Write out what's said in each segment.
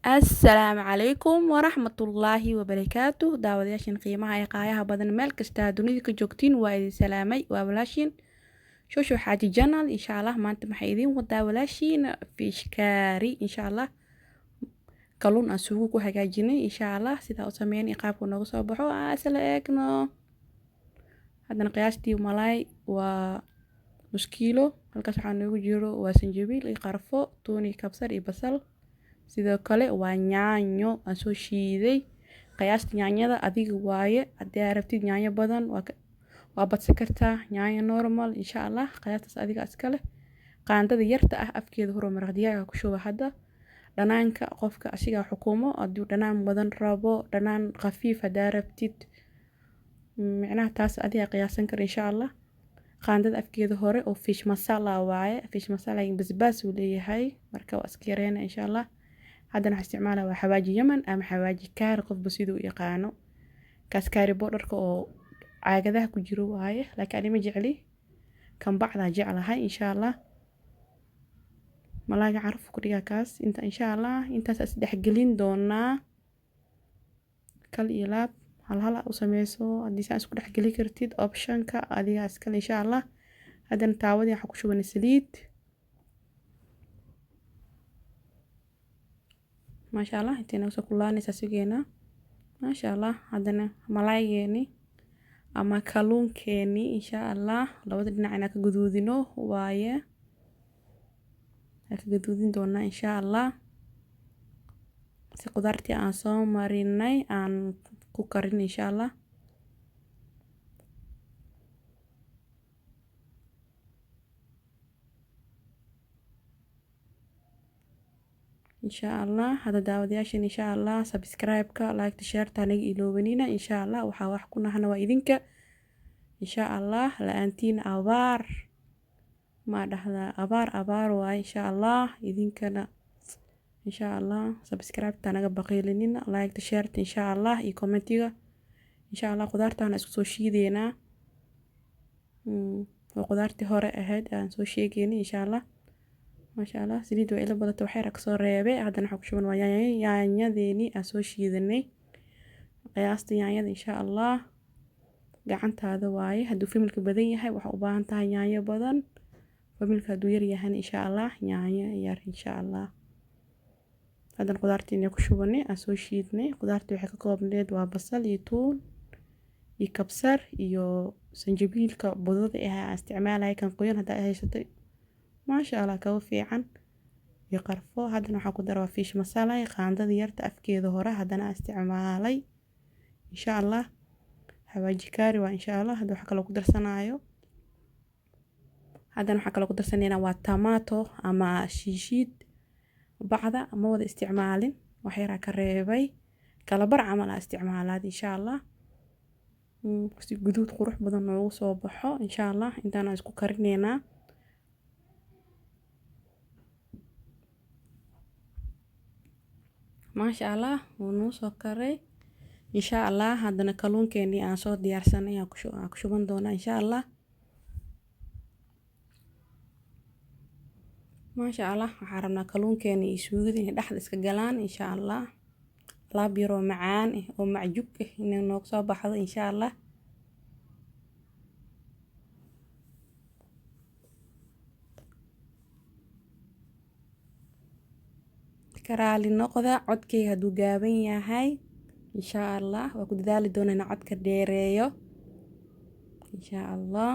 Assalaamu calaykum waraxmatullaahi wabarakaatuh daawadayaashan qiimaha ee qaayaha badan meel kasta dunida ka joogtiin waa idin salaamay waa walaashiin shosho xaaji janal insha allah maanta maxay idin wadaa walaashiin fish curry insha allah kalluun aan suugo ku hagaajinay insha allah sidaa u sameyn qaabku nooga soo baxo isla eegno haddana qiyaastii malaay waa nus kiilo halkaas waxaa noogu jiro waa sanjabiil iyo qarfo tuun iyo kabsar iyo basal sidoo kale waa yaanyo aan soo shiiday qiyaasta yaanyada adiga waaye haddii aad rabtid yaanyo badan waa badsan kartaa yaanyo normal insha allah qiyaastaas adiga iska leh qaandada yarta ah afkeeda hore maraq digaaga ku shuba hadda dhanaanka qofka asigaa xukumo hadduu dhanaan badan rabo dhanaan khafiif haddaa rabtid micnaha taas adiga qiyaasan kara insha allah qaandada afkeeda hore oo fish masala waaye fish masala basbaas uu leeyahay marka waa iska yareena insha allah haddana waxaan isticmaalaa waa xawaaji yaman ama xawaaji kaari qofba siduu yaqaano kaas kaari boodarka oo caagadaha ku jiro waaye laakiin anima jecli kan bacdaa jeclahay insha allah malaaga caraf ku dhigaa kaas inta insha allah intaas is dhexgelin doonaa kal iyo laab hal u sameyso haddii saan isku dhexgeli kartid optionka adiga iskale insha allah haddana taawadii waxaa ku shubana saliid maasha allah intayna usoo kulaanaysaa sugeena maasha allah haddana malaaygeenii ama kalluunkeenii insha allah labada dhinac inaan ka guduudino waaye ka guduudin doonaa insha allah si qudaartii aan soo marinay aan ku karin insha allah insha allah hadda daawadayaashan insha allah subscribe-ka like share-ta naga iloobanina insha allah waxaa wax ku nahana waa idinka insha allah la-aantiin abaar ma dhahdaa abaar waaye insha allah idinkana insha allah subscribe-ta naga baqiilinina like share-ta insha allah iyo commentiga insha allah qudaartaana isku soo shiideynaa waa qudaartii hore ahayd aan soo sheegeynay insha allah maasha allah saliid waa ila badata waxay rag soo reebay haddana waxaa ku shuban waa yaanyadeenii aan soo shiidanay qiyaasta yaanyada insha allah gacantaada waaye hadduu familka badan yahay waxaa u baahan tahay yaanyo badan familka hadduu yar yahan insha allah yaanyo yar insha allah haddana qudaartiina ku shubanay aan soo shiidnay qudaartii waxay ka koobneed waa basal iyo tuun iyo kabsar iyo sanjabiilka budada ah aan isticmaalay kan qoyan haddaa haysatay maasha allah kaga fiican iyo qarfo haddana waxaa ku daraa fish masala qaandada yarta afkeeda hore haddana isticmaalay insha allah xawaaji kaari waa insha allah hadda waxa kale ku darsanayo haddana waxa kale ku darsanayna waa tomato ama shiishiid bacda ma wada isticmaalin wax yar ka reebay kala bar camal aan isticmaalaad insha allah si guduud qurux badan noogu soo baxo insha allah intaan isku karineynaa maasha allah wuu noo soo karay insha allah haddana kalluunkeenii aan soo diyaarsanay aan ku shuban doonaa insha allah maasha allah waxaan rabnaa kalluunkeenii iyo suugada inay dhexda iska galaan insha allah alaab yaroo macaan oo macjub inay nooga soo baxdo insha allah karaali noqda codkayga hadduu gaaban yahay insha allah waa ku dadaali doonaa inaan codka dheereeyo insha allah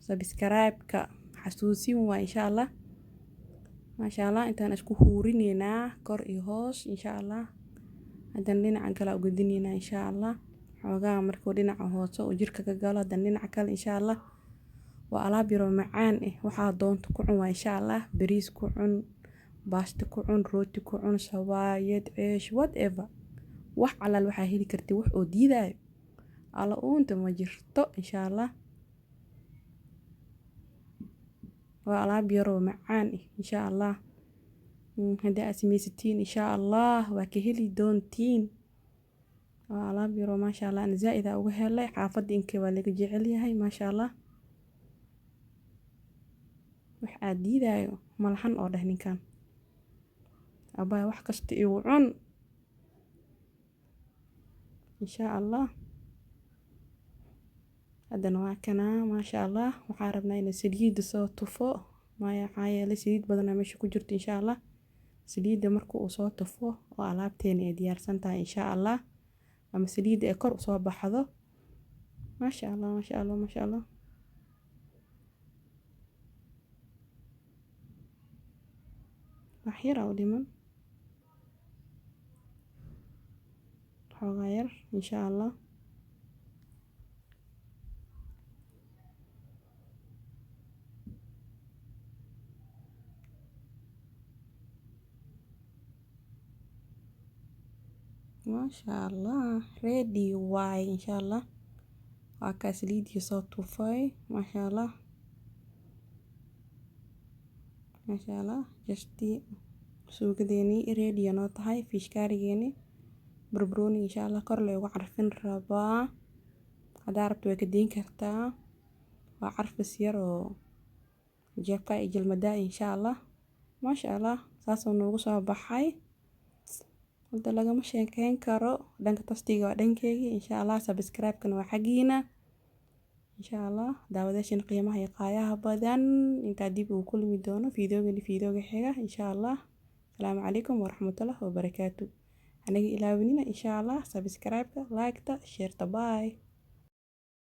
subscribe-ka xasuusin waa insha allah maasha allah intaan isku huurineynaa kor iyo hoos insha allah haddana dhinacan kale u gudinaynaa insha allah xoogaa markuu dhinaca hoose oo jirka ka galo haddana dhinaca kale insha allah waa alaab yaroo macaan waxaa doonto ku cun waa insha allah bariis ku cun baasto ku cun rooti ku cun sawaayad ceesh whatever wax alaal waxaa heli kartid wax oo diidayo alla uunta ma jirto insha allah waa alaab yaroo macaan insha allah haddii aad samaysatiin insha allah waa ka heli doontiin waa alaab yaroo maasha allah ana zaa'ida uga helay xaafadda inkee waa laga jecel yahay maasha allah wax aad diidayo malahan oo dheh ninkan abaa wax kasta igu cun insha allah. haddana waa kanaa maasha allah. waxaan rabnaa inaan saliidda soo tufo maxaa yeelay saliid badanaa meesha ku jirto insha allah. saliidda marka uu soo tufo oo alaabteena ay diyaarsan tahay insha allah, ama saliidda ay kor usoo baxdo. maasha allah maasha allah maasha allah. wax yar oo dhiman, xoogaa yar insha allah. maasha allah ready waay insha allah. waa kaa saliiddii soo tufay maasha allah maasha allah. jasti suugadeeni ready noo tahay, fish kaarigeeni barbarooni insha allah kor loogu carfin rabaa. haddaa rabto way ka deyn kartaa, waa carfis yar oo jeebka iyo jalmada insha allah. maasha allah saasoo noogu soo baxay. hadda lagama sheekeyn karo. dhanka tastiga waa dhankeygii insha allah. subscribe-kana waa xaggiina insha allah. daawadayaashan qiimaha iyo qaayaha badan, intaa dib uu kulmi doono fiidooga xiga insha allah. asalaamu calaykum waraxmatullahi wabarakaatu. aniga ilaawinina insha allah subscribe-ka, like-ta, share-ta. Bye.